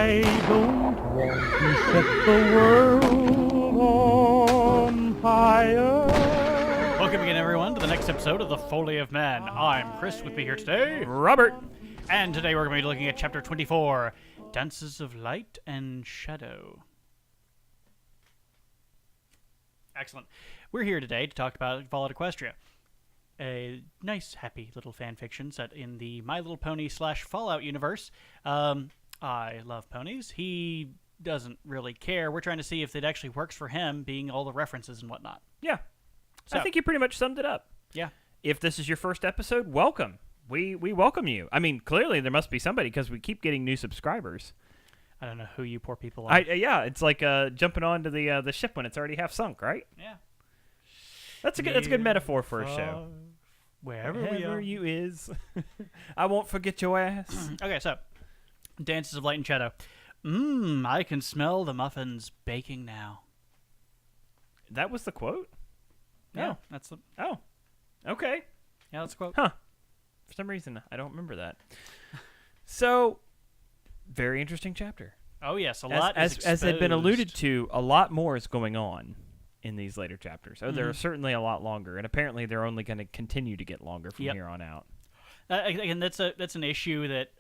I don't want to set the world on fire. Welcome again, everyone, to the next episode of the Foally of Man. I'm Chris, with me here today, Robert. And today we're going to be looking at Chapter 24, Dances of Light and Shadow. Excellent. We're here today to talk about Foally of Equestria, a nice, happy little fan fiction set in the My Little Pony / Fallout universe. I love ponies. He doesn't really care. We're trying to see if it actually works for him, being all the references and whatnot. Yeah. So, I think you pretty much summed it up. Yeah. If this is your first episode, welcome. We welcome you. I mean, clearly there must be somebody because we keep getting new subscribers. I don't know who you poor people are. Yeah, it's like jumping onto the ship when it's already half sunk, right? Yeah. That's a good metaphor for a show. Wherever you is, I won't forget your ass. Okay, so Dances of Light and Shadow. I can smell the muffins baking now. That was the quote? Yeah, that's the. Oh, okay. Yeah, that's the quote. Huh. For some reason, I don't remember that. So, very interesting chapter. Oh yes, a lot as had been alluded to, a lot more is going on in these later chapters. Oh, they're certainly a lot longer, and apparently they're only going to continue to get longer from here on out. Again, that's an issue that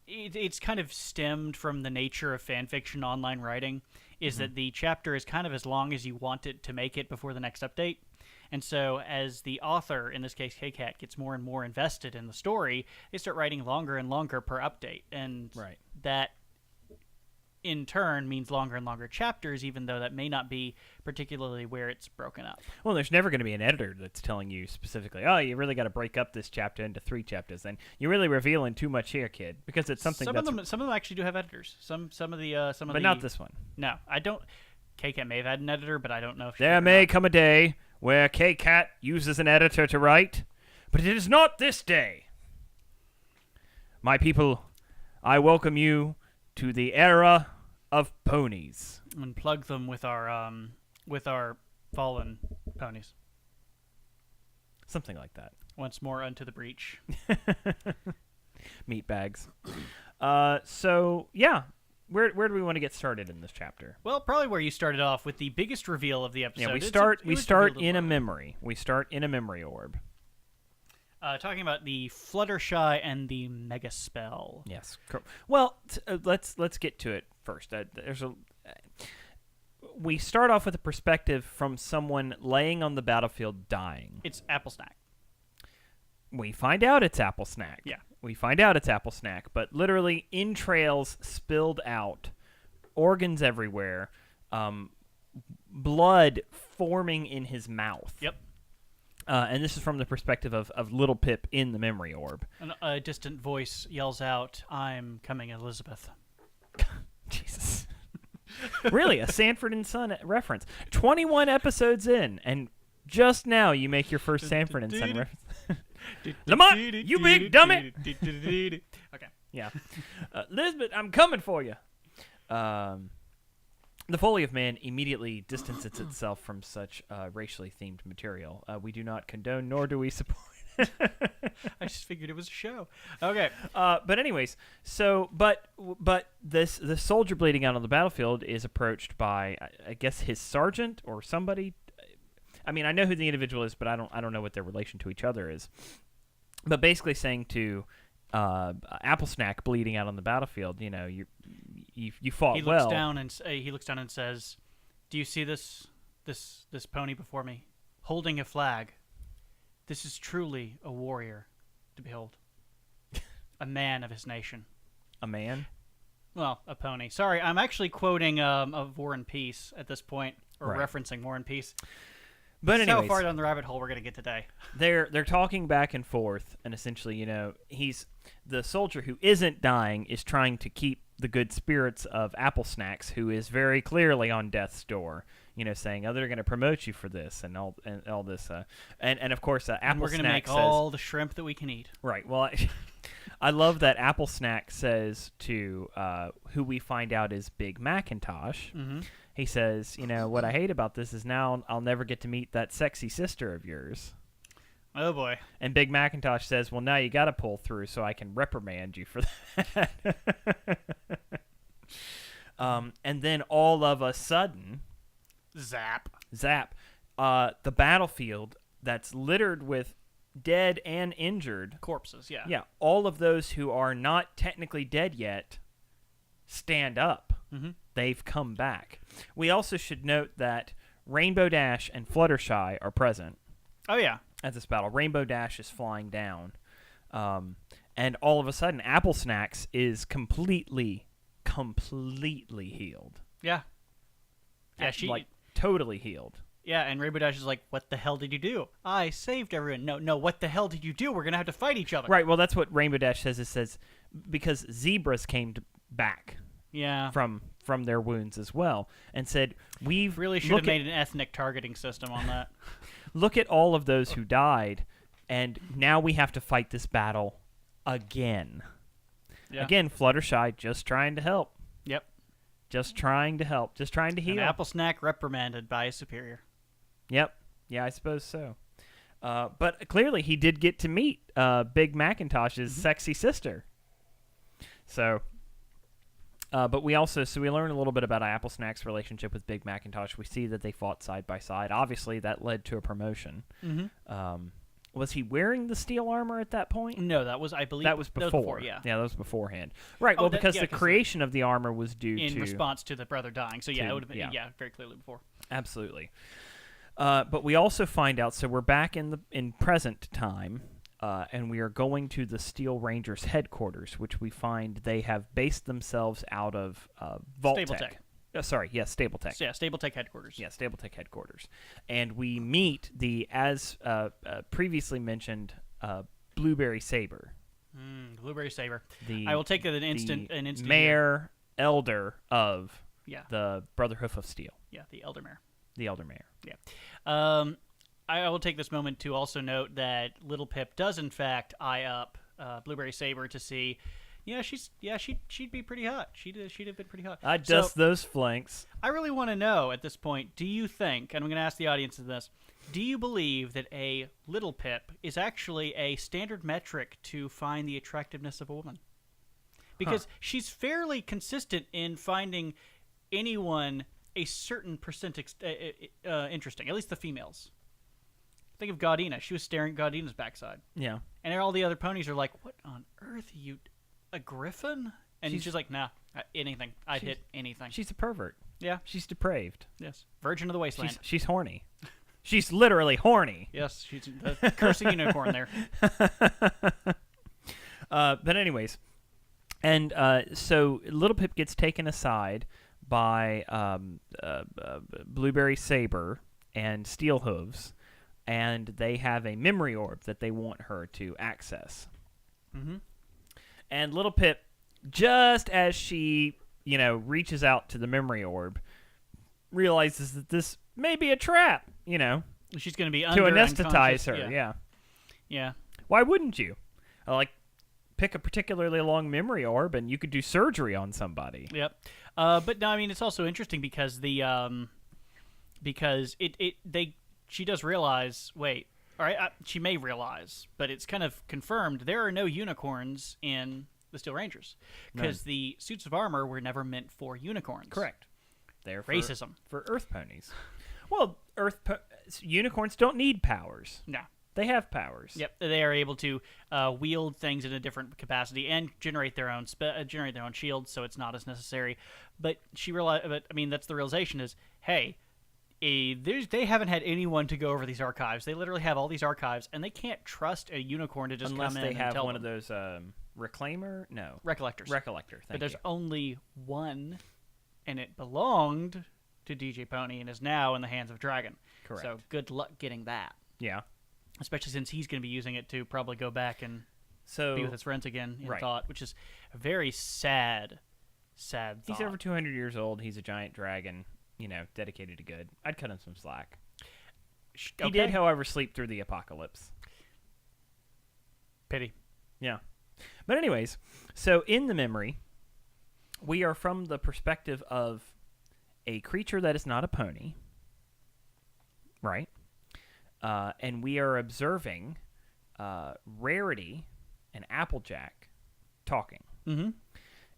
it's kind of stemmed from the nature of fan fiction online writing. Is that the chapter is kind of as long as you want it to make it before the next update. And so as the author, in this case K-Cat, gets more and more invested in the story, they start writing longer and longer per update. And that, in turn, means longer and longer chapters, even though that may not be particularly where it's broken up. Well, there's never going to be an editor that's telling you specifically, oh, you really got to break up this chapter into 3 chapters. And you're really revealing too much here, kid, because it's something some of them actually do have editors. But not this one. No, I don't. K-Cat may have had an editor, but I don't know if there may come a day where K-Cat uses an editor to write, but it is not this day. My people, I welcome you to the era of ponies. And plug them with our fallen ponies. Something like that. Once more unto the breach. Meat bags. So, yeah. Where do we want to get started in this chapter? Well, probably where you started off with the biggest reveal of the episode. Yeah, we start in a memory. We start in a memory orb. Talking about the Fluttershy and the Mega Spell. Yes. Well, let's get to it first. We start off with a perspective from someone laying on the battlefield dying. It's Apple Snack. We find out it's Apple Snack. Yeah. We find out it's Apple Snack, but literally entrails spilled out, organs everywhere, blood forming in his mouth. Yep. And this is from the perspective of Little Pip in the memory orb. And a distant voice yells out, "I'm coming, Elizabeth." Jesus. Really, a Sanford and Son reference. 21 episodes in, and just now you make your first Sanford and Son reference. Lamont, you big dummy! Okay. Yeah. Elizabeth, I'm coming for you. The Foally of Man immediately distances itself from such racially themed material. We do not condone, nor do we support. I just figured it was a show. Okay. But anyways, but the soldier bleeding out on the battlefield is approached by, I guess, his sergeant or somebody. I mean, I know who the individual is, but I don't know what their relation to each other is. But basically saying to Apple Snack bleeding out on the battlefield, you know, you fought he well. He looks down and says, "Do you see this pony before me, holding a flag? This is truly a warrior to behold, a man of his nation." A man? Well, a pony. Sorry, I'm actually quoting of War and Peace at this point, or referencing War and Peace. But anyways, how far down the rabbit hole we're going to get today. They're talking back and forth, and essentially, you know, the soldier who isn't dying is trying to keep the good spirits of Apple Snacks, who is very clearly on death's door. You know, saying, "Oh, they're going to promote you for this," and all this, and of course, Apple Snack we're going to make all the shrimp that we can eat. Right. Well, I love that Apple Snack says to who we find out is Big Macintosh. Mm-hmm. He says, "You know what I hate about this is now I'll never get to meet that sexy sister of yours." Oh boy. And Big Macintosh says, well, now you got to pull through so I can reprimand you for that. And then all of a sudden, Zap. the battlefield that's littered with dead and injured Corpses, yeah. Yeah, all of those who are not technically dead yet stand up. Mm-hmm. They've come back. We also should note that Rainbow Dash and Fluttershy are present Oh, yeah. at this battle. Rainbow Dash is flying down. And all of a sudden, Apple Snacks is completely healed. Yeah. Yeah, she... Like, totally healed. Yeah, and Rainbow Dash is like, what the hell did you do? I saved everyone. No, what the hell did you do? We're going to have to fight each other. Right, well, that's what Rainbow Dash says. It says, because zebras came back Yeah. from their wounds as well, and said, we've... Really should have made an ethnic targeting system on that. Look at all of those who died, and now we have to fight this battle again. Yeah. Again, Fluttershy just trying to help. Yep. Just trying to help. Just trying to heal. An apple snack reprimanded by his superior. Yep. Yeah, I suppose so. But clearly he did get to meet Big Macintosh's sexy sister. So, but we also, we learn a little bit about Apple Snack's relationship with Big Macintosh. We see that they fought side by side. Obviously, that led to a promotion. Mm-hmm. Was he wearing the steel armor at that point? No, that was, I believe... That was before. Yeah. Yeah, that was beforehand. Right, Oh, well, that- because yeah, the 'cause creation of the armor was due in to... response to the brother dying. So, yeah, to- it would have been, yeah. very clearly before. Absolutely. But we also find out, so we're back in present time, and we are going to the Steel Rangers headquarters, which we find they have based themselves out of Vault-Tec. Stable-Tec. Stable-Tec. So, yeah, Stable-Tech headquarters. Yeah, Stable-Tec headquarters. And we meet the, as previously mentioned, Blueberry Saber. Blueberry Saber. The, I will take an instant mayor, elder of Yeah. the Brotherhood of Steel. Yeah, the Elder Mare. The elder mayor. Yeah. I will take this moment to also note that Little Pip does in fact eye up Blueberry Saber to see. She'd be pretty hot. She'd have been pretty hot. I dust those flanks. I really want to know at this point, do you think, and I'm going to ask the audience this, do you believe that a Little Pip is actually a standard metric to find the attractiveness of a woman? Because she's fairly consistent in finding anyone a certain percent interesting, at least the females. Think of Gaudina. She was staring at Gaudina's backside. Yeah. And all the other ponies are like, what on earth are you... A griffin? And she's like, nah, anything. I'd hit anything. She's a pervert. Yeah. She's depraved. Yes. Virgin of the Wasteland. She's horny. She's literally horny. Yes, she's a cursing unicorn there. But anyways, and so Little Pip gets taken aside by Blueberry Saber and Steel Hooves, and they have a memory orb that they want her to access. Mm-hmm. And Little Pip, just as she, reaches out to the memory orb, realizes that this may be a trap, She's going to be to under anesthetize her. unconscious. Yeah. Yeah. Why wouldn't you? Pick a particularly long memory orb, and you could do surgery on somebody. Yep. But no, I mean, it's also interesting because she does realize. Wait, all right, she may realize, but it's kind of confirmed there are no unicorns in the Steel Rangers because the suits of armor were never meant for unicorns. Correct. They're Racism for Earth ponies. Well, unicorns don't need powers. No. They have powers. Yep, they are able to wield things in a different capacity and generate their own shields, so it's not as necessary. But that's the realization is, hey, they haven't had anyone to go over these archives. They literally have all these archives, and they can't trust a unicorn to just unless come in they have and tell one them. of those reclaimer. No, Recollectors. Recollector. But there's only one, and it belonged to DJ Pony and is now in the hands of Dragon. Correct. So good luck getting that. Yeah. Especially since he's going to be using it to probably go back and be with his friends again in thought, which is a very sad thought. He's over 200 years old. He's a giant dragon, dedicated to good. I'd cut him some slack. Okay. He did, however, sleep through the apocalypse. Pity. Yeah. But anyways, so in the memory, we are from the perspective of a creature that is not a pony, right? and we are observing Rarity and Applejack talking. Mm-hmm.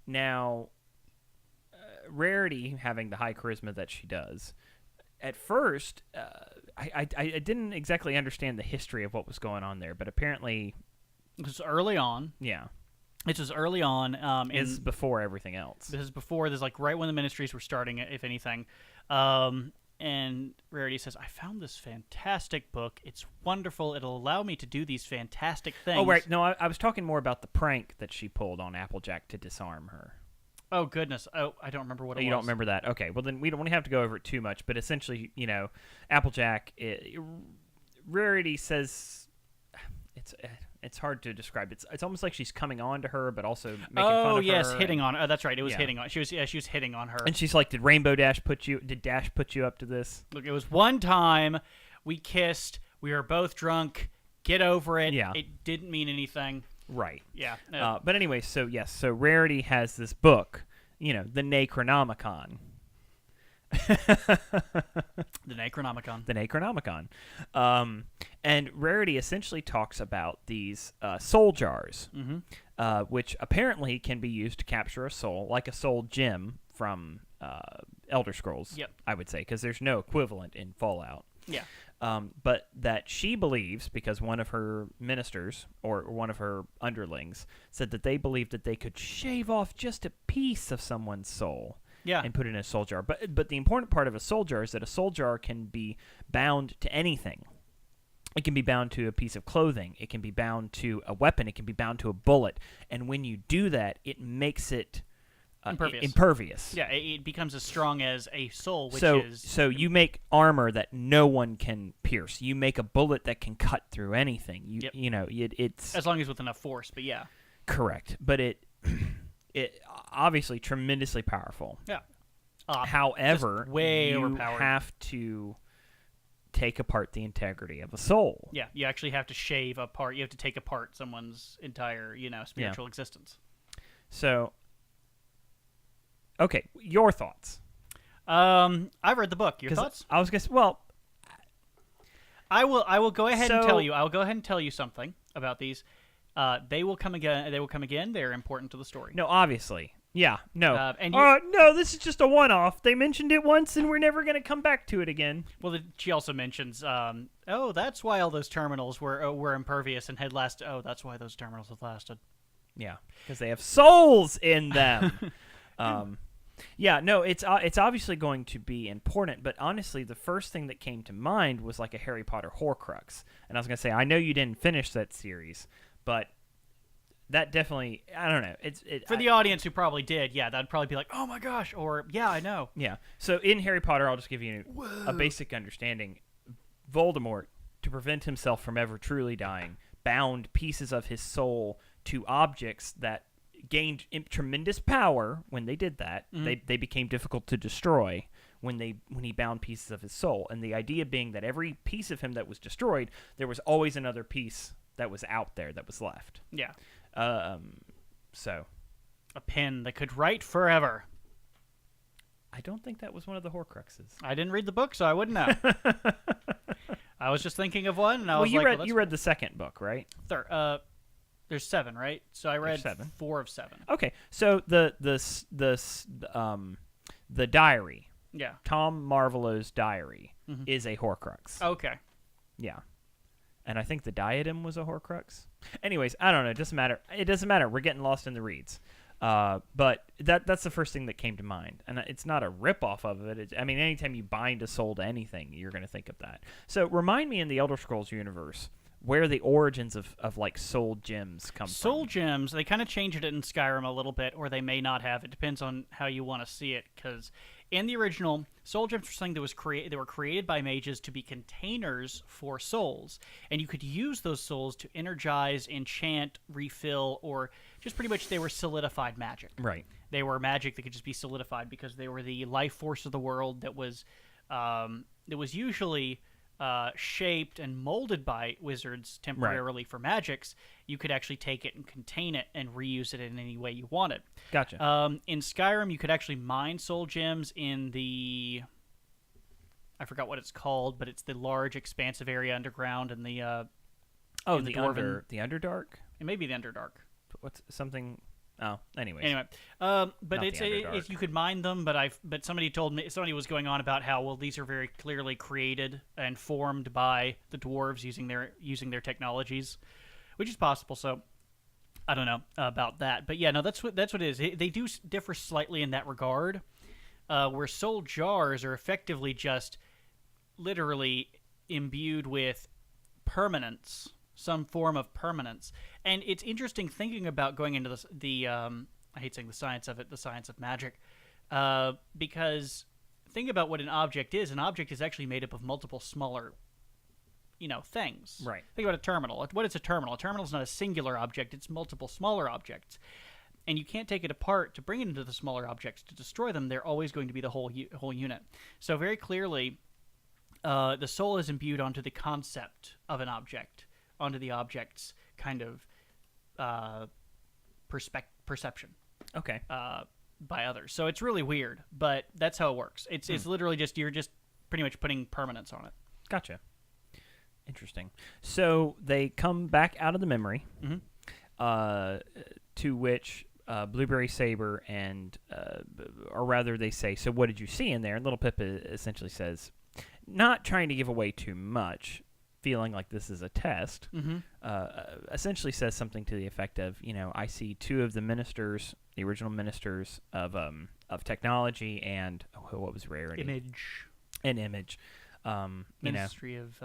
Now, Rarity, having the high charisma that she does, at first, I didn't exactly understand the history of what was going on there, but apparently... It was early on. Yeah. It was early on. It's before everything else. This is before. This is like right when the ministries were starting, if anything. And Rarity says, I found this fantastic book. It's wonderful. It'll allow me to do these fantastic things. Oh, right. No, I was talking more about the prank that she pulled on Applejack to disarm her. Oh, goodness. Oh, I don't remember what it was. You don't remember that? Okay. Well, then we don't have to go over it too much. But essentially, Applejack, Rarity says... It's hard to describe. It's almost like she's coming on to her, but also making fun of her. Oh, yes, hitting on her. Oh, that's right. It was hitting on. She was hitting on her. And she's like, Did Dash put you up to this? Look, it was one time we kissed. We were both drunk. Get over it. Yeah. It didn't mean anything. Right. Yeah. But anyway, so Rarity has this book, the Neigh-Cromancer. The Neigh-Cromancer. The Neigh-Cromancer. And Rarity essentially talks about these soul jars, which apparently can be used to capture a soul, like a soul gem from Elder Scrolls, Yep. I would say, because there's no equivalent in Fallout. Yeah. But that she believes, because one of her ministers, or one of her underlings, said that they believed that they could shave off just a piece of someone's soul. Yeah. And put it in a soul jar. But the important part of a soul jar is that a soul jar can be bound to anything. It can be bound to a piece of clothing. It can be bound to a weapon. It can be bound to a bullet. And when you do that, it makes it impervious. Yeah, it becomes as strong as a soul, which is... So you make armor that no one can pierce. You make a bullet that can cut through anything. It's... As long as with enough force, but yeah. Correct. But it obviously tremendously powerful. Yeah. However, way you overpowered. Have to take apart the integrity of a soul. Yeah, you actually have to shave apart. You have to take apart someone's entire, spiritual existence. So, okay, your thoughts. I've read the book. Your thoughts? I was going to say, well, I will go ahead and tell you. I will go ahead and tell you something about these. They will come again. They're important to the story. No, obviously. Yeah, no. No, this is just a one-off. They mentioned it once, and we're never going to come back to it again. Well, she also mentions, that's why all those terminals were impervious and had lasted. Oh, that's why those terminals have lasted. Yeah, because they have souls in them. Yeah, no, it's obviously going to be important, but honestly, the first thing that came to mind was like a Harry Potter Horcrux. And I was going to say, I know you didn't finish that series, but... That definitely, I don't know. For the audience who probably did, yeah, that'd probably be like, oh my gosh, or yeah, I know. Yeah. So in Harry Potter, I'll just give you a basic understanding. Voldemort, to prevent himself from ever truly dying, bound pieces of his soul to objects that gained tremendous power. When they did that, they became difficult to destroy when he bound pieces of his soul. And the idea being that every piece of him that was destroyed, there was always another piece that was out there that was left. Yeah. So a pen that could write forever. I don't think that was one of the Horcruxes. I didn't read the book, so I wouldn't know. I was just thinking of one, and I was like, you read the second book, right? There's 7, right? So I read 4 of 7. Okay, so the diary. Yeah. Tom Marvolo's diary is a Horcrux. Okay. Yeah. And I think the diadem was a Horcrux. Anyways, I don't know. It doesn't matter. It doesn't matter. We're getting lost in the reeds. But that's the first thing that came to mind. And it's not a ripoff of it. Anytime you bind a soul to anything, you're going to think of that. So remind me in the Elder Scrolls universe where the origins of like soul gems come from. Soul gems, they kind of changed it in Skyrim a little bit, or they may not have. It depends on how you want to see it, because in the original, soul gems were something that was they were created by mages to be containers for souls, and you could use those souls to energize, enchant, refill, or just pretty much they were solidified magic. Right. They were magic that could just be solidified because they were the life force of the world that was usually shaped and molded by wizards temporarily for magics. You could actually take it and contain it and reuse it in any way you wanted. Gotcha. In Skyrim, you could actually mine soul gems in the I forgot what it's called, but it's the large, expansive area underground and the in the Dwarven. the Underdark. It may be the Underdark. What's something? Oh, anyways. Anyway, Not but the it's Underdark. you could mine them, but somebody told me somebody was going on about how these are very clearly created and formed by the dwarves using their technologies, which is possible. So I don't know about that, but yeah, no, that's what it is. They do differ slightly in that regard, where soul jars are effectively just literally imbued with permanence, some form of permanence. And it's interesting thinking about going into the I hate saying the science of it, the science of magic, because think about what an object is. An object is actually made up of multiple smaller, things. Right. Think about a terminal. What is a terminal? A terminal is not a singular object. It's multiple smaller objects. And you can't take it apart to bring it into the smaller objects to destroy them. They're always going to be the whole unit. So very clearly, the soul is imbued onto the concept of an object, onto the object's kind of perception Okay. by others. So it's really weird, but that's how it works. It's literally just you're just pretty much putting permanence on it. Gotcha. Interesting. So they come back out of the memory, to which Blueberry Saber and, or rather they say, so what did you see in there? And Little Pip essentially says, not trying to give away too much, feeling like this is a test, essentially says something to the effect of, I see two of the ministers, the original ministers of technology and, what was rarity? Image. An image. Ministry of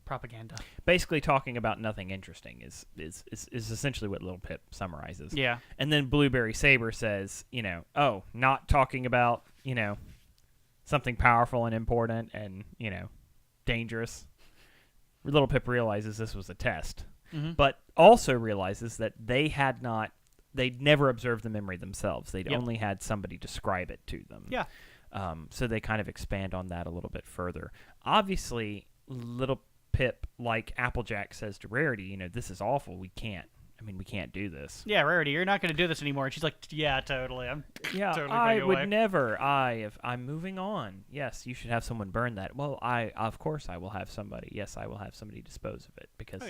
propaganda. Basically talking about nothing interesting is essentially what Little Pip summarizes. Yeah. And then Blueberry Saber says, not talking about, something powerful and important and, dangerous. Little Pip realizes this was a test, but also realizes that they'd never observed the memory themselves. They'd only had somebody describe it to them. Yeah. So they kind of expand on that a little bit further. Obviously, Little Pip, like Applejack says to Rarity, this is awful. We can't do this. Yeah, Rarity, you're not going to do this anymore. And she's like, yeah, totally. Totally I going would away. never. I'm moving on. Yes, you should have someone burn that. Well, of course I will have somebody. Yes, I will have somebody dispose of it because,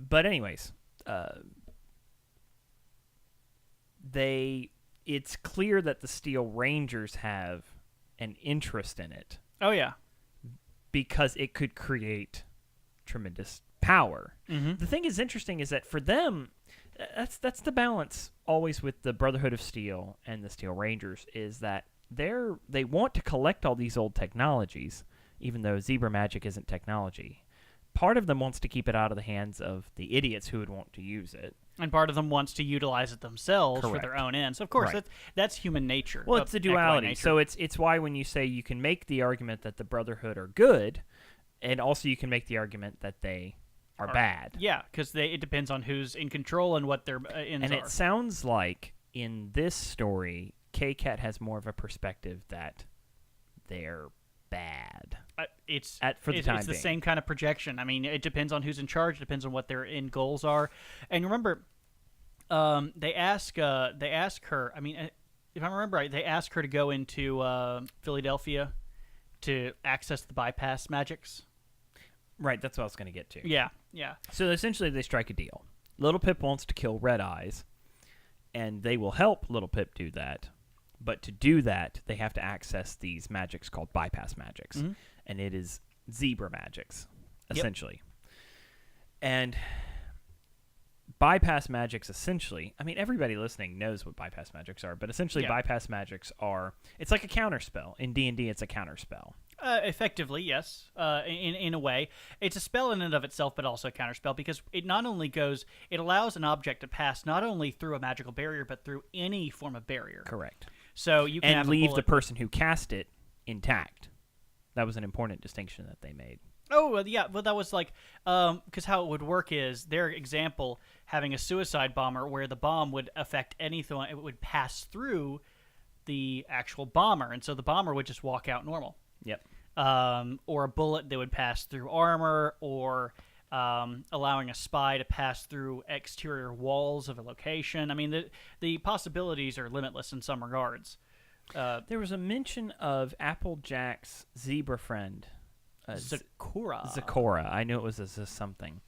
but anyways, it's clear that the Steel Rangers have an interest in it. Oh, yeah. Because it could create tremendous power. Mm-hmm. The thing is interesting is that for them, that's the balance always with the Brotherhood of Steel and the Steel Rangers is that they want to collect all these old technologies, even though zebra magic isn't technology. Part of them wants to keep it out of the hands of the idiots who would want to use it. And part of them wants to utilize it themselves for their own ends. Of course, that's human nature. Well, it's the duality. So it's why when you say you can make the argument that the Brotherhood are good, and also you can make the argument that they are bad. Yeah, because it depends on who's in control and what their ends and are. it sounds like in this story, K-Cat has more of a perspective that they're bad. It's the the same kind of projection. I mean, it depends on who's in charge. It depends on what their end goals are. And remember, they ask her. I mean, if I remember right, they ask her to go into Philadelphia to access the bypass magics. Right, that's what I was going to get to. Yeah, yeah. So essentially, they strike a deal. Little Pip wants to kill Red Eyes, and they will help Little Pip do that. But to do that, they have to access these magics called bypass magics. Mm-hmm. And it is zebra magics, essentially. Yep. And bypass magics, essentially, I mean, everybody listening knows what bypass magics are, but essentially bypass magics are, it's like a counterspell. In D&D, it's a counterspell. Effectively, yes. In a way, it's a spell in and of itself, but also a counterspell because it not only it allows an object to pass not only through a magical barrier, but through any form of barrier. Correct. So you can leave the person who cast it intact. That was an important distinction that they made. Oh, yeah. Well, that was like, because how it would work is their example having a suicide bomber where the bomb would affect anything. It would pass through the actual bomber. And so the bomber would just walk out normal. Yep. Or a bullet that would pass through armor, or allowing a spy to pass through exterior walls of a location. I mean, the possibilities are limitless in some regards. There was a mention of Applejack's zebra friend, Zakora. Zakora. I knew it was a something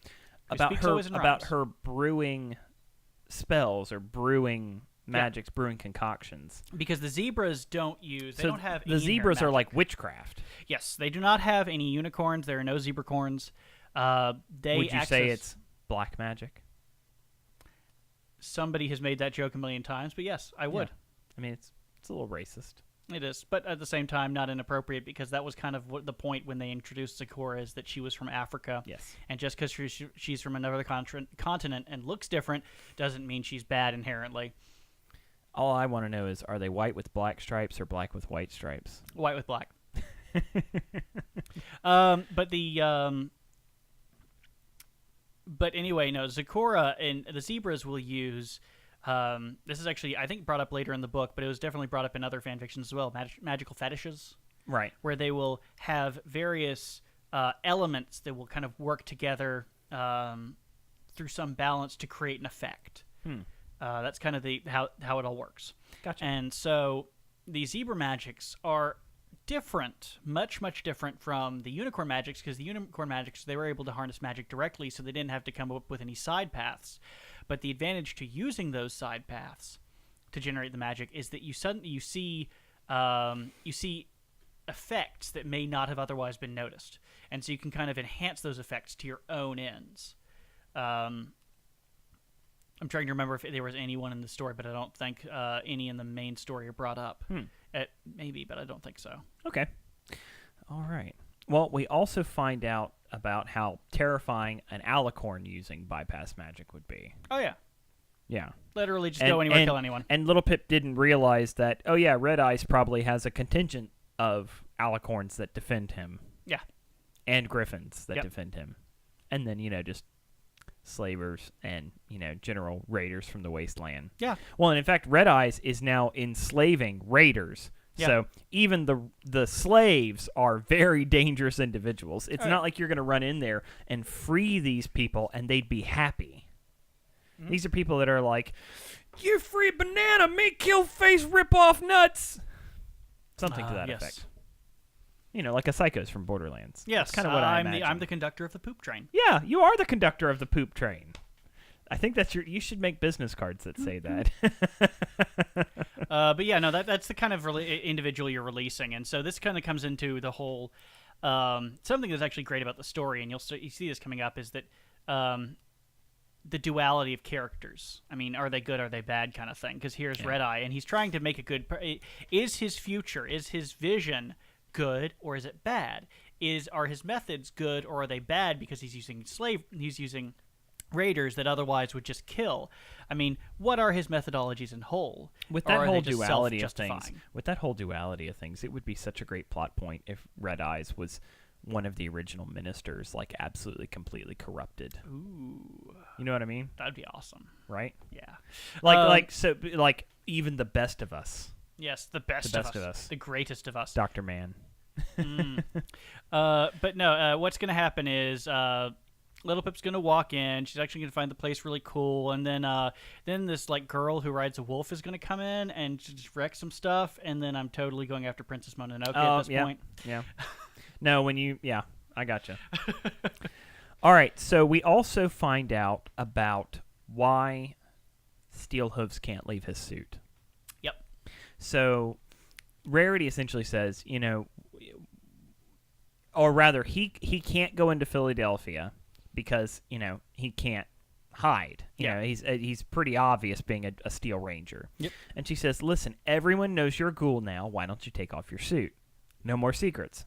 Who about speaks her always in about rhymes. her brewing spells or brewing magics, brewing concoctions. Because the zebras don't use. They So don't have the any zebras inherent are magic. like witchcraft. Yes, they do not have any unicorns. There are no zebracorns. They Would you say access- it's black magic? Somebody has made that joke a million times, but yes, I would. I mean, it's a little racist. It is, but at the same time, not inappropriate because that was kind of what the point when they introduced Zakora is that she was from Africa. Yes. And just because she's from another continent and looks different doesn't mean she's bad inherently. All I want to know is, are they white with black stripes or black with white stripes? White with black. But the but anyway, no, Zakora and the zebras will use. This is actually, I think, brought up later in the book, but it was definitely brought up in other fan fictions as well. Magical fetishes, Right. where they will have various elements that will kind of work together through some balance to create an effect. That's kind of how it all works. Gotcha. And so the zebra magics are different, much different from the unicorn magics, because the unicorn magics, they were able to harness magic directly, so they didn't have to come up with any side paths. But the advantage to using those side paths to generate the magic is that you see effects that may not have otherwise been noticed, and so you can kind of enhance those effects to your own ends. I'm trying to remember if there was anyone in the story, but I don't think any in the main story are brought up. Maybe, but I don't think so. Okay. All right. Well, we also find out about how terrifying an alicorn using bypass magic would be. Oh, yeah. Yeah. Literally just go anywhere, kill anyone. And Little Pip didn't realize that, oh yeah, Red Eyes probably has a contingent of alicorns that defend him. Yeah. And griffins that defend him. And then, just slavers and, general raiders from the wasteland. Yeah. Well, and in fact, Red Eyes is now enslaving raiders. Yeah. So even the slaves are very dangerous individuals. It's not like you're going to run in there and free these people and they'd be happy. Mm-hmm. These are people that are like, you free banana, make kill face, rip off nuts. Something to that effect. Like a Psychos from Borderlands. Yes, That's kind of what I imagine. I'm the conductor of the poop train. Yeah, you are the conductor of the poop train. I think that's you should make business cards that say that. But yeah, no, that's the kind of individual you're releasing, and so this kind of comes into the whole something that's actually great about the story, and you see this coming up is that the duality of characters. I mean, are they good, are they bad, kind of thing? Because here's Red Eye, and he's trying to make a good. Is his future, is his vision good, or is it bad? Are his methods good, or are they bad because he's using raiders that otherwise would just kill? I mean, what are his methodologies in whole? With that whole duality of things, it would be such a great plot point if Red Eyes was one of the original ministers, like absolutely completely corrupted. Ooh, you know what I mean? That'd be awesome, right? Yeah, like even the best of us. Yes, the best of us, the greatest of us, Dr. Man. But no, what's going to happen is Little Pip's going to walk in. She's actually going to find the place really cool, and then this like girl who rides a wolf is going to come in and just wreck some stuff, and then I'm totally going after Princess Mononoke at this point. Yeah. No, I gotcha. All right, so we also find out about why Steelhooves can't leave his suit. Yep. So Rarity essentially says, or rather, he can't go into Philadelphia because, he can't hide. He's pretty obvious being a Steel Ranger. Yep. And she says, listen, everyone knows you're a ghoul now. Why don't you take off your suit? No more secrets.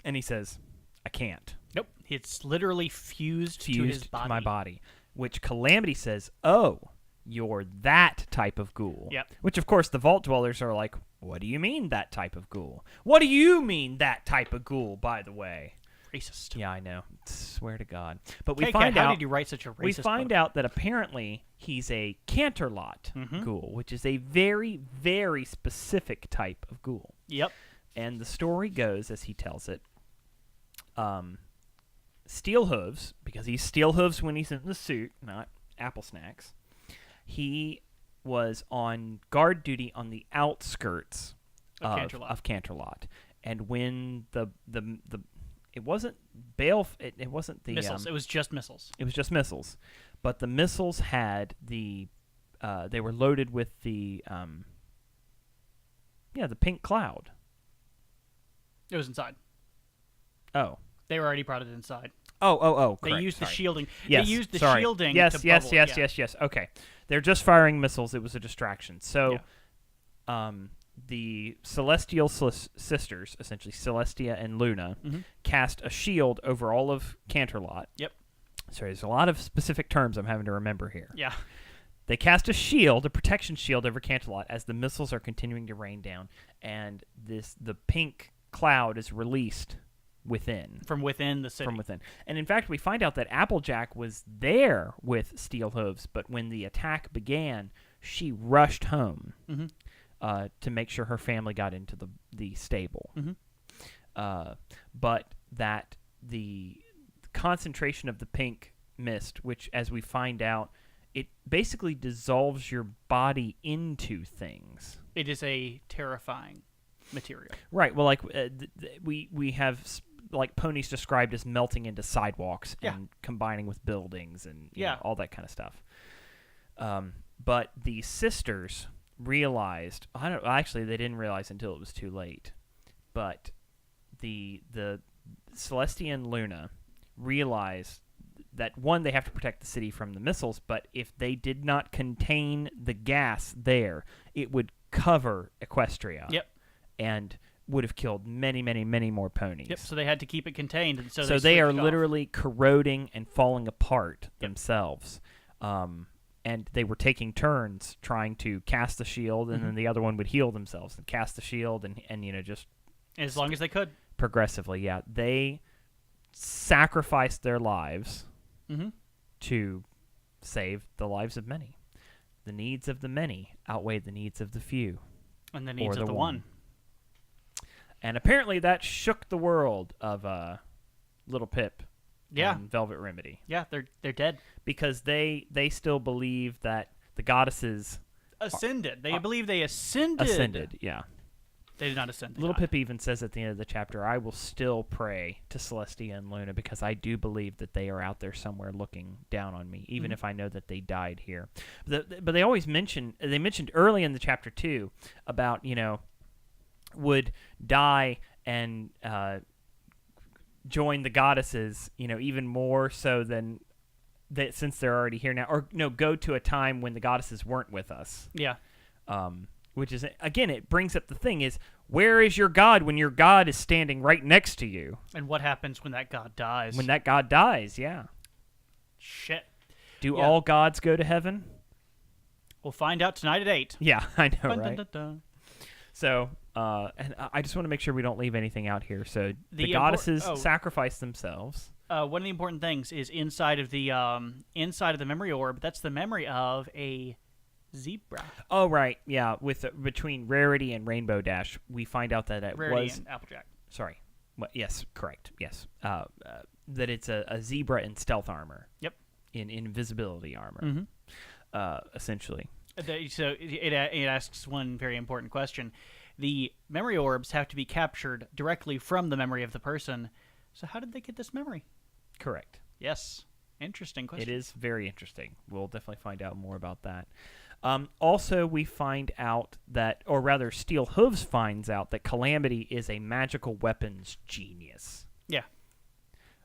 And he says, I can't. Nope. It's literally fused to his body. To my body. Which Calamity says, oh, you're that type of ghoul. Yep. Which, of course, the Vault Dwellers are like, what do you mean that type of ghoul? What do you mean that type of ghoul, by the way? Racist. Yeah, I know. Swear to God. But we KK, find how out. did you write such a racist We find book? out that apparently he's a Canterlot ghoul, which is a very, very specific type of ghoul. Yep. And the story goes, as he tells it, Steelhooves, because he's Steelhooves when he's in the suit, not Apple Snacks, he was on guard duty on the outskirts of Canterlot. And when the it wasn't it wasn't the missiles. It was just missiles. It was just missiles, but the missiles had the they were loaded with the pink cloud. It was inside. Oh. They were already brought it inside. Oh. They correct. used the Sorry. shielding. Yes, they used the sorry. shielding Yes, to yes, bubble. yes. Okay. They're just firing missiles. It was a distraction. So, the Celestial Sisters, essentially Celestia and Luna, cast a shield over all of Canterlot. Yep. Sorry, there's a lot of specific terms I'm having to remember here. Yeah. They cast a shield, a protection shield over Canterlot as the missiles are continuing to rain down, and the pink cloud is released from within the city. And in fact, we find out that Applejack was there with Steel Hooves, but when the attack began, she rushed home to make sure her family got into the stable. But that the concentration of the pink mist, which, as we find out, it basically dissolves your body into things. It is a terrifying material. Right. Well, like we have like ponies described as melting into sidewalks and combining with buildings and you know, all that kind of stuff. But the sisters realized. Actually, they didn't realize until it was too late. But the Celestia and Luna realized that, one, they have to protect the city from the missiles, but if they did not contain the gas there, it would cover Equestria. Yep. And would have killed many, many, many more ponies. Yep, so they had to keep it contained. And so they are switched literally corroding and falling apart themselves. And they were taking turns trying to cast the shield, and then the other one would heal themselves and cast the shield, and you know, just... As long as they could. Progressively, yeah. They sacrificed their lives to save the lives of many. The needs of the many outweigh the needs of the few. And the needs of the one. And apparently that shook the world of Little Pip and Velvet Remedy. Yeah, they're dead. Because they still believe that the goddesses... Ascended. They believe they ascended. Ascended, yeah. They did not ascend. Little Pip even says at the end of the chapter, I will still pray to Celestia and Luna because I do believe that they are out there somewhere looking down on me, even if I know that they died here. But they always mentioned early in the chapter 2 about, you know, would die and join the goddesses, you know, even more so than that since they're already here now, or no, go to a time when the goddesses weren't with us. Yeah. Which is, again, it brings up the thing is, where is your God when your God is standing right next to you? And what happens when that God dies? When that God dies, yeah. Shit. Do all gods go to heaven? We'll find out tonight at 8. Yeah, I know, Dun, right? dun, dun, dun. So, and I just want to make sure we don't leave anything out here. So the goddesses sacrifice themselves. One of the important things is inside of the memory orb. That's the memory of a zebra. Oh, right. Yeah. Between Rarity and Rainbow Dash, we find out that it Rarity was... and Applejack. Sorry. Yes, correct. Yes. That it's a zebra in stealth armor. Yep. In invisibility armor. Essentially. So it asks one very important question. The memory orbs have to be captured directly from the memory of the person. So how did they get this memory? Correct. Yes. Interesting question. It is very interesting. We'll definitely find out more about that. Also, we find out that, or rather, Steel Hooves finds out that Calamity is a magical weapons genius. Yeah.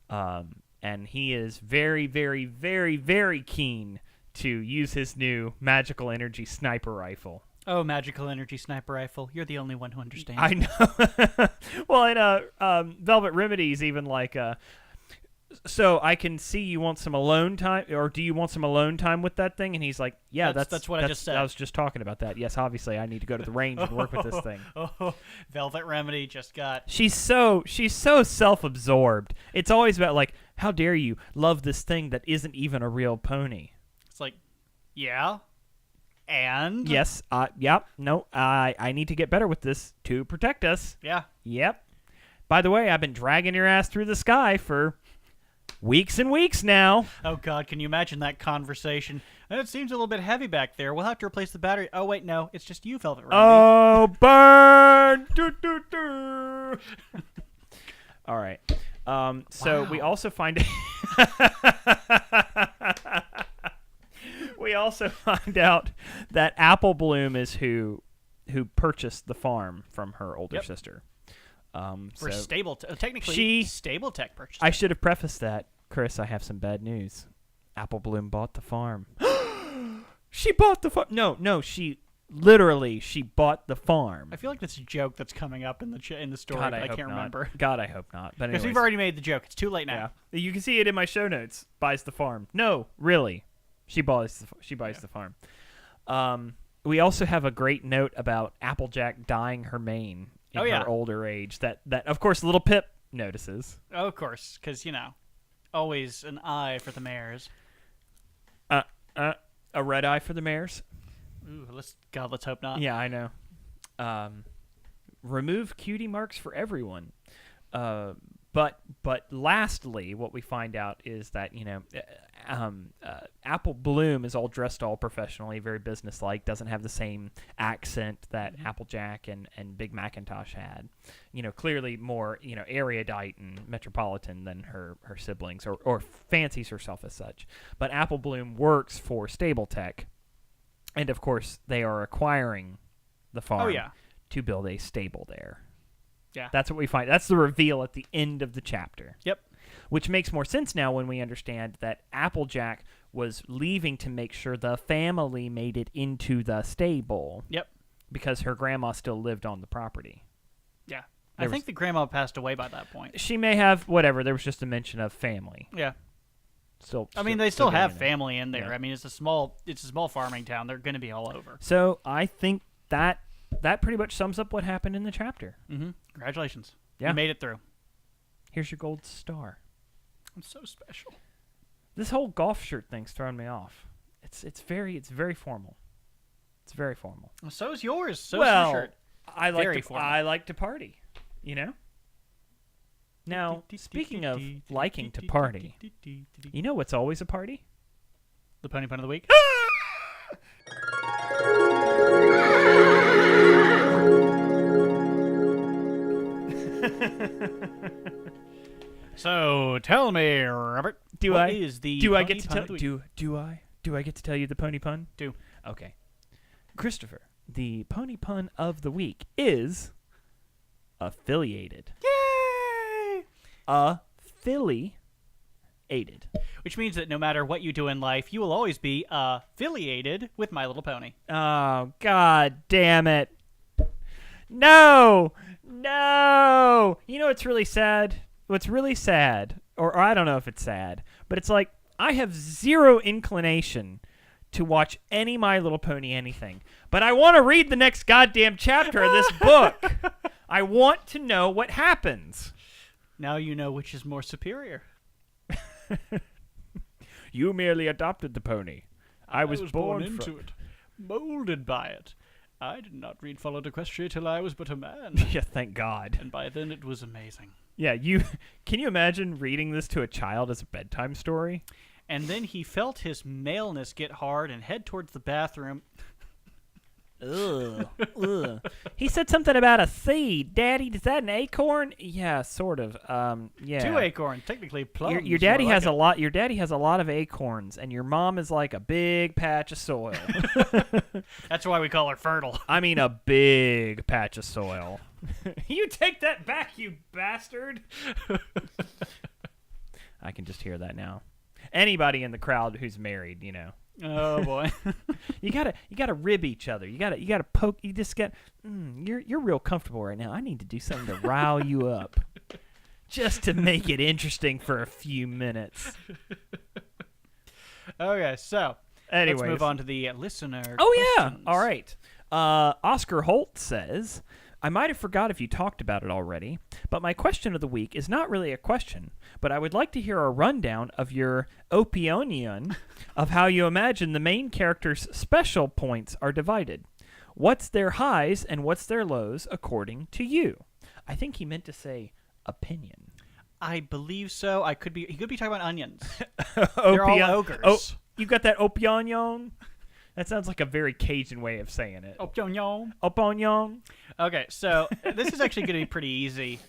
And he is very, very, very, very keen to use his new magical energy sniper rifle. Oh, magical energy sniper rifle. You're the only one who understands. I know. Well, and Velvet Remedy's even like... so I can see you want some alone time, or do you want some alone time with that thing? And he's like, yeah, that's what I just said. I was just talking about that. Yes, obviously I need to go to the range and work with this thing. Velvet Remedy just got... She's so self-absorbed. It's always about like, how dare you love this thing that isn't even a real pony? It's like, yeah, and? Yes, yep, no, I need to get better with this to protect us. Yeah. Yep. By the way, I've been dragging your ass through the sky for... weeks and weeks now. Oh, God, can you imagine that conversation? It seems a little bit heavy back there. We'll have to replace the battery. Oh, wait, no. It's just you, Velvet Randy. Oh, burn! Doo, doo, doo. All right. So we also find... we also find out that Apple Bloom is who purchased the farm from her older sister. For technically, Stable Tech purchased. I should have prefaced that, Chris. I have some bad news. Apple Bloom bought the farm. She bought the farm. No, she bought the farm. I feel like that's a joke that's coming up in the story, God, but I can't remember. God, I hope not. But because we've already made the joke. It's too late now. Yeah. You can see it in my show notes. Buys the farm. No, really, she buys the farm. We also have a great note about Applejack dyeing her mane in her older age. That of course little Pip notices. Oh, of course, because always an eye for the mares. A red eye for the mares. Ooh, let's hope not. Yeah, I know. Remove cutie marks for everyone. But lastly, what we find out is that Apple Bloom is all dressed all professionally, very businesslike. Doesn't have the same accent that Applejack and Big Macintosh had. Clearly more erudite and metropolitan than her siblings, or fancies herself as such. But Apple Bloom works for Stable Tech, and of course they are acquiring the farm to build a stable there. Yeah. That's what we find. That's the reveal at the end of the chapter. Yep. Which makes more sense now when we understand that Applejack was leaving to make sure the family made it into the stable. Yep. Because her grandma still lived on the property. Yeah. I think the grandma passed away by that point. She may have, whatever. There was just a mention of family. Yeah. They still have family in there. Yeah. I mean, it's a small farming town. They're going to be all over. So I think that pretty much sums up what happened in the chapter. Mm-hmm. Congratulations. Yeah. You made it through. Here's your gold star. I'm so special. This whole golf shirt thing's throwing me off. It's very formal. It's very formal. Well, so is yours. So is your shirt. I like to party, Now, speaking of liking to party, you know what's always a party? The Pony Pun of the Week. So tell me, Robert, do I get to tell you the pony pun? Do. Okay. Christopher, the pony pun of the week is affiliated. Yay! Affiliated. Which means that no matter what you do in life, you will always be affiliated with My Little Pony. Oh, God damn it. No! You know what's really sad? What's really sad, or I don't know if it's sad, but it's like I have zero inclination to watch any My Little Pony anything, but I want to read the next goddamn chapter of this book. I want to know what happens. Now you know which is more superior. You merely adopted the pony. I was born into it, molded by it. I did not read Followed Equestria till I was but a man. Yeah, thank God. And by then it was amazing. Yeah, can you imagine reading this to a child as a bedtime story? And then he felt his maleness get hard and head towards the bathroom. Ugh. He said something about a seed. Daddy, is that an acorn? Yeah, sort of. Yeah. 2 acorns, technically plums. Your daddy has a lot. Your daddy has a lot of acorns, and your mom is like a big patch of soil. That's why we call her fertile. I mean, a big patch of soil. You take that back, you bastard! I can just hear that now. Anybody in the crowd who's married, Oh boy. You gotta rib each other. You gotta poke. You just get. You're real comfortable right now. I need to do something to rile you up, just to make it interesting for a few minutes. Okay, so anyways, let's move on to the listener. Oh questions. Yeah, all right. Oscar Holt says, I might have forgot if you talked about it already, but my question of the week is not really a question, but I would like to hear a rundown of your opinion of how you imagine the main character's special points are divided. What's their highs and what's their lows according to you? I think he meant to say opinion. I believe so. He could be talking about onions. They're all ogres. Oh, you got that opinion? That sounds like a very Cajun way of saying it. Opinion. Opinion. Okay, so this is actually going to be pretty easy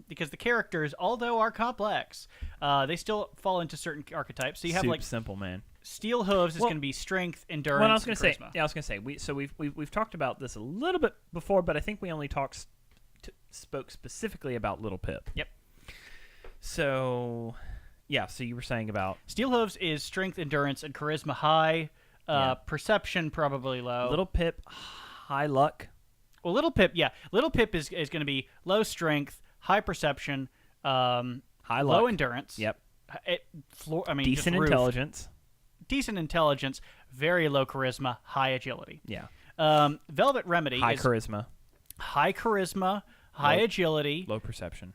because the characters, although are complex, they still fall into certain archetypes. So you have like simple, man. Steel Hooves is going to be strength, endurance, well, I was going and to charisma. say, I was going to say, we've talked about this a little bit before, but I think we only spoke specifically about Little Pip. Yep. So, yeah. So you were saying about Steel Hooves is strength, endurance, and charisma high. Perception probably low. Little Pip, high luck. Well, Little Pip, yeah. Little Pip is going to be low strength, high perception, high luck, low endurance. Yep. Decent intelligence. Decent intelligence, very low charisma, high agility. Yeah. Velvet Remedy High is charisma, high agility, low perception.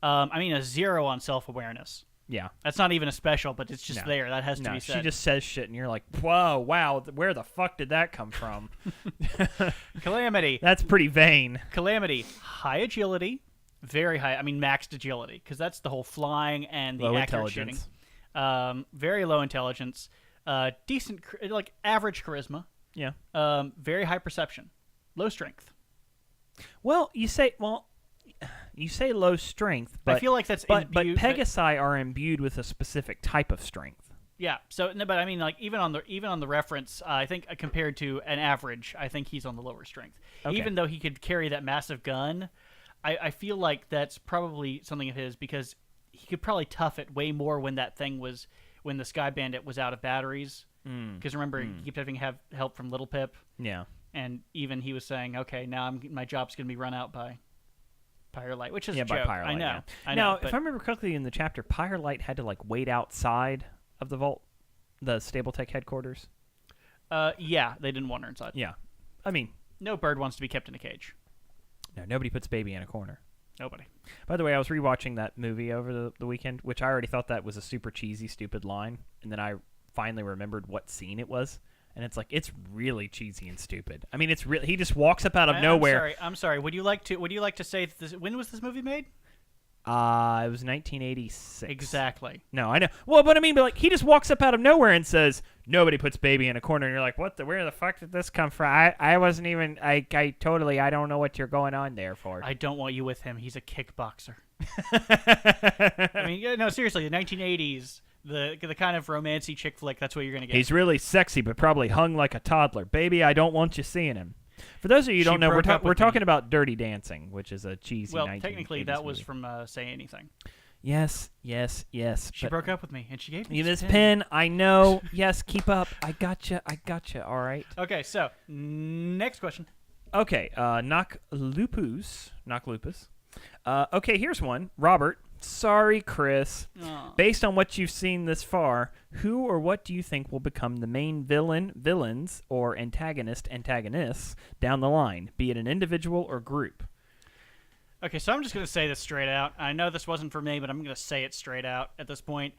A 0 on self-awareness. Yeah. That's not even a special, but it's just there. That has to be said. She just says shit, and you're like, whoa, wow, where the fuck did that come from? Calamity. That's pretty vain. Calamity, high agility, very high. Maxed agility, because that's the whole flying and the low accurate intelligence. Shooting. Very low intelligence. Decent, like average charisma. Yeah. Very high perception. Low strength. Well, you say low strength, but I feel like that's but imbued, Pegasi are imbued with a specific type of strength. Yeah. So, no, but like even on the reference, I think compared to an average, I think he's on the lower strength. Okay. Even though he could carry that massive gun, I feel like that's probably something of his because he could probably tough it way more when the Sky Bandit was out of batteries. Because remember, he kept having to have help from Little Pip. Yeah. And even he was saying, okay, now my job's going to be run out by Pyrelight, which is a by joke. Pyrelight, I know. yeah. I now, know, if I remember correctly in the chapter, Pyrelight had to wait outside of the vault, the Stabletech headquarters. Yeah, they didn't want her inside. Yeah. No bird wants to be kept in a cage. No, nobody puts baby in a corner. Nobody. By the way, I was rewatching that movie over the weekend, which I already thought that was a super cheesy, stupid line, and then I finally remembered what scene it was, and it's really cheesy and stupid. It's really he just walks up out of nowhere. I'm sorry. Would you like to say when was this movie made? It was 1986. Exactly. No, I know. Well, but he just walks up out of nowhere and says, "Nobody puts baby in a corner," and you're like, where the fuck did this come from? I wasn't even. I don't know what you're going on there for. I don't want you with him. He's a kickboxer. No, seriously, the 1980s. The kind of romancy chick flick, that's what you're going to get. He's really sexy, but probably hung like a toddler. Baby, I don't want you seeing him. For those of you who don't know, we're talking about Dirty Dancing, which is a cheesy 1980s Well, technically, that was from Say Anything. Yes. She broke up with me, and she gave me this pen. I know. Yes, keep up. I gotcha. All right. Okay, so, next question. Okay, knock lupus. Okay, here's one. Robert. Sorry, Chris. Aww. Based on what you've seen this far, who or what do you think will become the main villains, or antagonists down the line, be it an individual or group? Okay, so I'm just going to say this straight out. I know this wasn't for me, but I'm going to say it straight out at this point.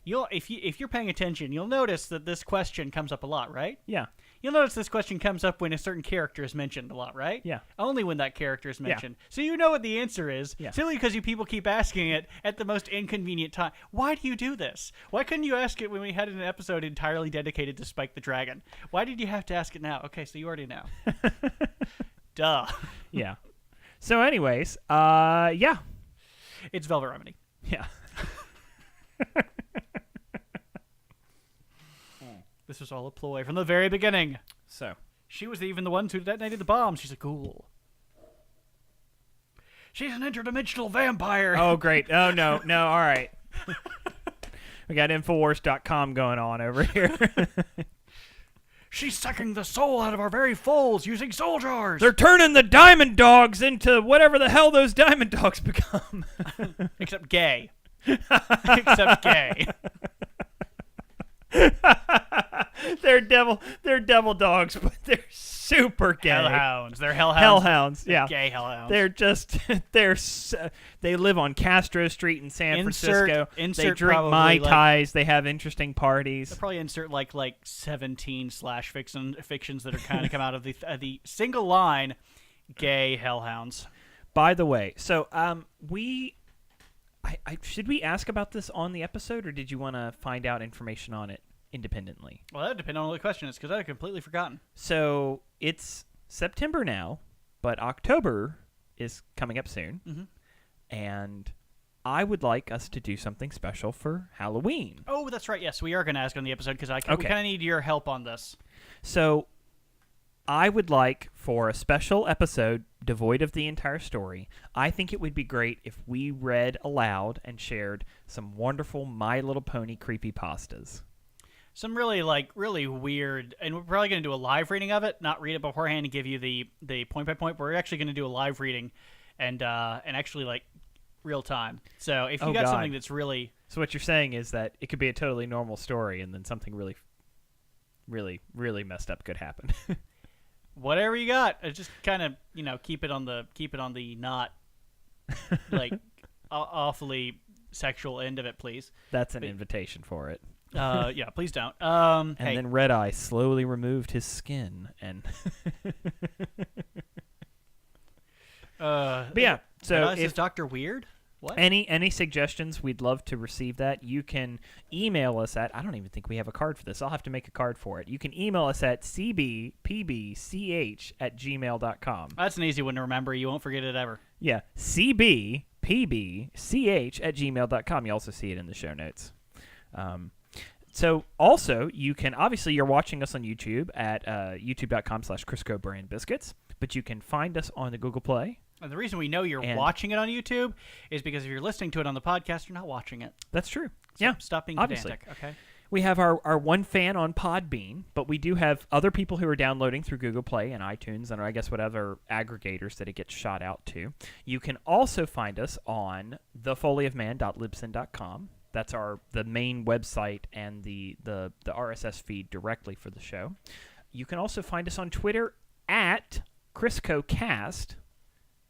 If you're paying attention, you'll notice that this question comes up a lot, right? Yeah. You'll notice this question comes up when a certain character is mentioned a lot, right? Yeah. Only when that character is mentioned. Yeah. So you know what the answer is. Yeah. Simply because you people keep asking it at the most inconvenient time. Why do you do this? Why couldn't you ask it when we had an episode entirely dedicated to Spike the Dragon? Why did you have to ask it now? Okay, so you already know. Duh. Yeah. So anyways, yeah. It's Velvet Remedy. Yeah. This was all a ploy from the very beginning. So she was even the one who detonated the bomb. She's a ghoul. She's an interdimensional vampire. Oh, great. Oh, no. All right. We got Infowars.com going on over here. She's sucking the soul out of our very souls using soul jars. They're turning the diamond dogs into whatever the hell those diamond dogs become. Except gay. Except gay. They're devil dogs, but they're super gay. Hellhounds. They're hellhounds. Hellhounds, yeah. Gay hellhounds. They're just they live on Castro Street in San Francisco. They drink Mai Tais. They have interesting parties. They'll probably insert like 17 slash fictions that are kind of come out of the single line, gay hellhounds. By the way, so we Should we ask about this on the episode, or did you want to find out information on it independently? Well, that would depend on what the question is, because I had completely forgotten. So it's September now, but October is coming up soon, and I would like us to do something special for Halloween. Oh, that's right. Yes, we are going to ask on the episode, because we kind of need your help on this. So I would like for a special episode devoid of the entire story. I think it would be great if we read aloud and shared some wonderful My Little Pony creepypastas. Some really weird, and we're probably going to do a live reading of it, not read it beforehand and give you the point by point. But we're actually going to do a live reading, and actually real time. So if you got something that's really... So what you're saying is that it could be a totally normal story, and then something really, really, really messed up could happen. Whatever you got, just kind of keep it on the not awfully sexual end of it, please. That's an invitation for it. Yeah, please don't. And then Red Eye slowly removed his skin, and but yeah. So is Dr. Weird? What? Any suggestions? We'd love to receive that. You can email us at, I don't even think we have a card for this. I'll have to make a card for it. You can email us at cbpbch@gmail.com. That's an easy one to remember. You won't forget it ever. Yeah, cbpbch@gmail.com. You also see it in the show notes. So also, you can, obviously you're watching us on YouTube at youtube.com/Crisco Brand Biscuits, but you can find us on the Google Play. And the reason we know you're watching it on YouTube is because if you're listening to it on the podcast, you're not watching it. That's true. So yeah. Stop being obviously. pedantic, okay? We have our one fan on Podbean, but we do have other people who are downloading through Google Play and iTunes and I guess whatever aggregators that it gets shot out to. You can also find us on thefoallyofman.libsyn.com. That's the main website and the RSS feed directly for the show. You can also find us on Twitter at CriscoCast.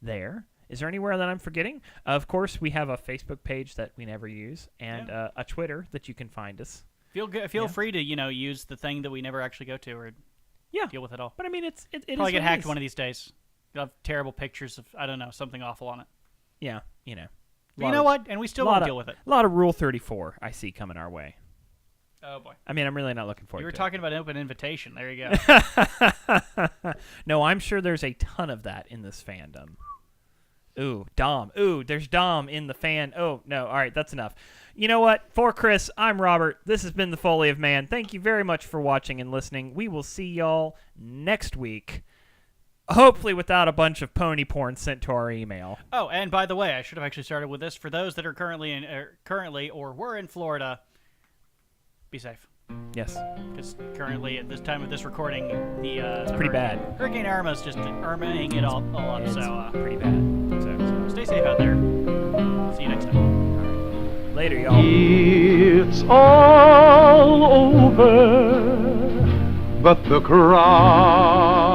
There. Is there anywhere that I'm forgetting? Of course, we have a Facebook page that we never use and a Twitter that you can find us. Feel free to use the thing that we never actually go to or deal with it all. But I mean, it probably get hacked one of these days. You'll have terrible pictures of something awful on it. Yeah, But you know what? And we still won't deal with it. A lot of Rule 34 I see coming our way. Oh boy. I mean, I'm really not looking forward to it. You were talking about open invitation. There you go. No, I'm sure there's a ton of that in this fandom. Ooh, Dom. Ooh, there's Dom in the fan. Oh, no. All right, that's enough. You know what? For Chris, I'm Robert. This has been The Foally of Man. Thank you very much for watching and listening. We will see y'all next week. Hopefully without a bunch of pony porn sent to our email. Oh, and by the way, I should have actually started with this. For those that are currently or were in Florida, be safe. Yes. Because currently, at this time of this recording, it's pretty bad. Hurricane Irma's just Irmaing it all up. It's so pretty bad. So stay safe out there. See you next time. All right. Later, y'all. It's all over, but the crowd